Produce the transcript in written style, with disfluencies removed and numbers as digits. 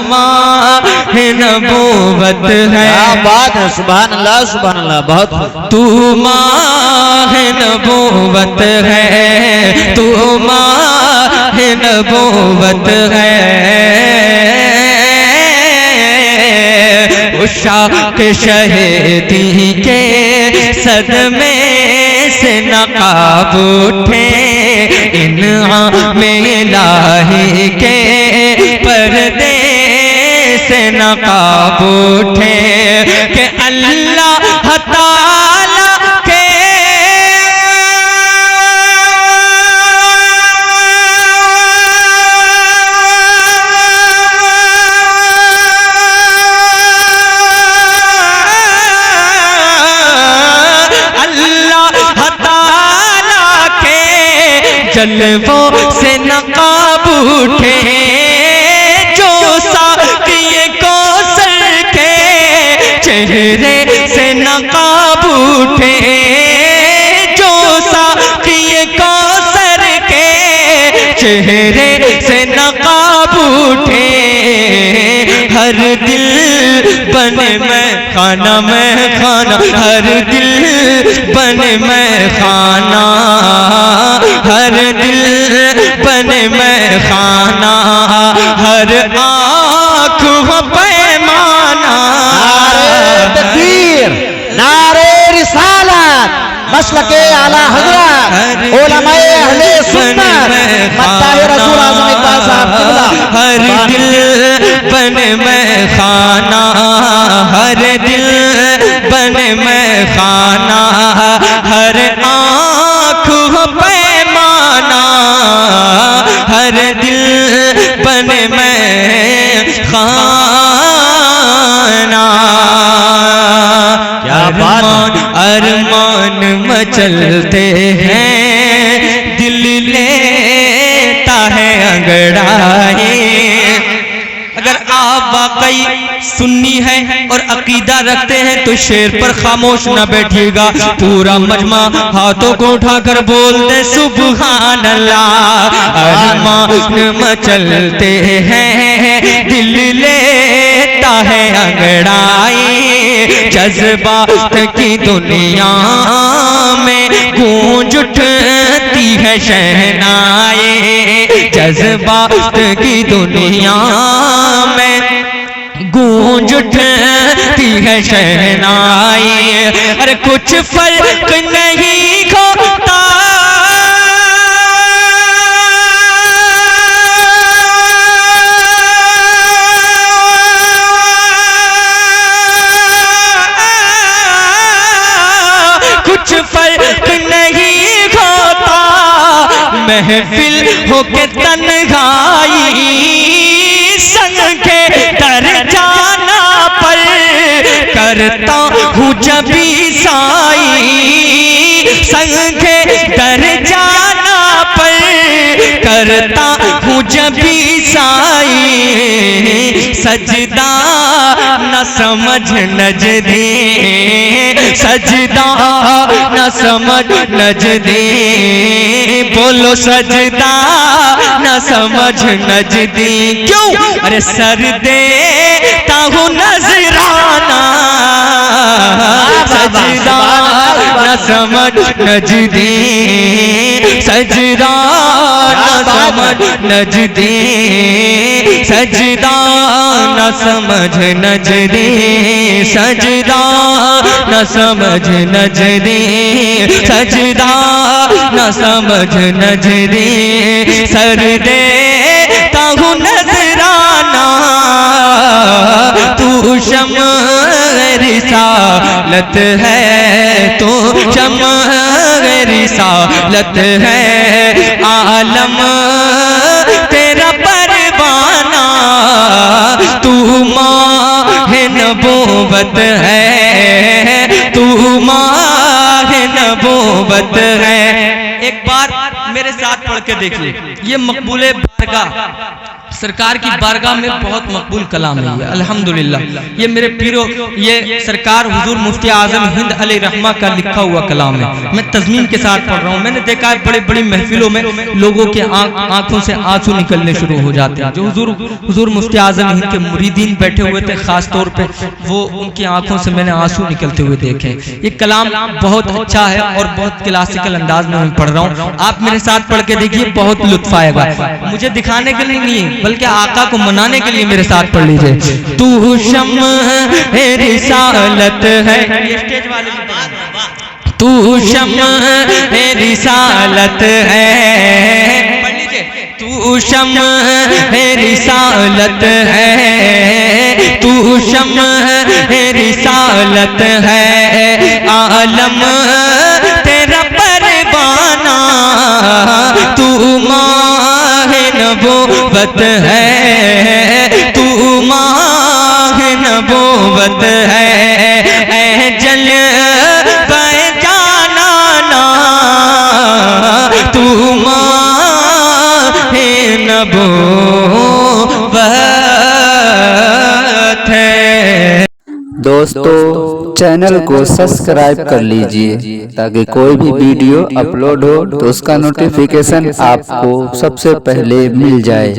माह नबूवत है। बात है, सुभान अल्लाह बहुत। तू माह नबूवत है, तू माह नबूवत है। उशाक शहीदी के सदमे से नकाब उठे, इन में इलाही के पर्दे से नकाब उठे कि अल्लाह ताला के जलवों से नकाब उठे, जो साकिए कौसर के चेहरे से नकाब उठे, जो साकिए कौसर के चेहरे से नकाब उठे। हर दिल बने मैं खाना, हर दिल बने मैं खाना, हर दिल बने मैं खाना, हर आँख हो पैमाना। नारे तकबीर, नारे रिसालत, मसलके आला हज़रत, उलमाए अहले सुन्नत, मत्ताए रसूल आज़म इकबाल साहब क़िबला। हर दिल बने मैं खाना, हर दिल बने मैं खाना, हर आँख हो पैमाना, हर दिल बने मैं खाना। क्या बात, अरमान मचलते हैं, दिल लेता है अंगड़ाए। अगर आप वाकई सुन्नी है और अकीदा रखते हैं तो शेर पर खामोश न बैठिएगा, पूरा मजमा हाथों को उठाकर बोल दे सुभान अल्लाह। अरमान मचलते हैं, दिल लेता है अंगड़ाई, जज्बात की दुनिया में गूंज उठती है शहनाई, जज्बात की दुनिया में गूंज उठती है शहनाई। अरे कुछ फर्क नहीं होता, कुछ फर्क नहीं होता, महफिल हो के तन्हाई, संग के डर जाना पर करता हूँ जब साई, संग के डर जाना पर करता हूँ जब साई। सजदा न समझ नजदे, सजदा न समझ नजदे, बोलो सजदा न समझ नजदे। क्यों? अरे सर देता हूँ नजराना, सजदा न समझ नजदे, सजदा न समझ नजदे, सजदा न समझ नजदे, सजदा न समझ नजदे, सजदा न समझ नजदे। सर देता हूँ नजराना, तू शम्अ रिसालत है, तू शम्अ रिसालत है, आलम तेरा परवाना, तू माह नबूवत है, तू माह नबूवत है। एक बार मेरे साथ पढ़ के देख ले, ये मकबूले बारगाह सरकार की बारगाह में बहुत मकबूल कलाम है ये, अल्हम्दुलिल्लाह। ये मेरे पीरो, ये सरकार हुजूर मुफ्ती आजम हिंद अलैहि रहमा का लिखा हुआ कलाम है। मैं तज़मीन के साथ पढ़ रहा हूँ। मैंने देखा है बड़ी बड़ी महफिलों में लोगों के आंखों से आंसू निकलने शुरू हो जाते हैं। जो हुजूर मुफ्ती आजम हिंद के मुरीदीन बैठे हुए थे खास तौर पे, वो उनकी आंखों से मैंने आंसू निकलते हुए देखे। ये कलाम बहुत अच्छा है और बहुत क्लासिकल अंदाज में मैं पढ़ रहा हूँ। आप मेरे साथ पढ़ के देखिए, बहुत लुत्फ आएगा। मुझे दिखाने के लिए नहीं बल्कि आका को मनाने के लिए मेरे साथ पढ़ लीजिए। तू शम्अ है रिसालत है, ये स्टेज वाले तू शम्अ है रिसालत है, पढ़ लीजिए। तू शम्अ है रिसालत है, तू शम्अ है रिसालत है, आलम तेरा परवाना, तू माहे नबूवत है, तू माहे नबूवत है, ऐ जल पहचाना ना, तू माहे नबूवत है। दोस्तों चैनल को सब्सक्राइब कर लीजिए ताकि कोई भी वीडियो अपलोड हो तो उसका नोटिफिकेशन आपको सबसे पहले मिल जाए।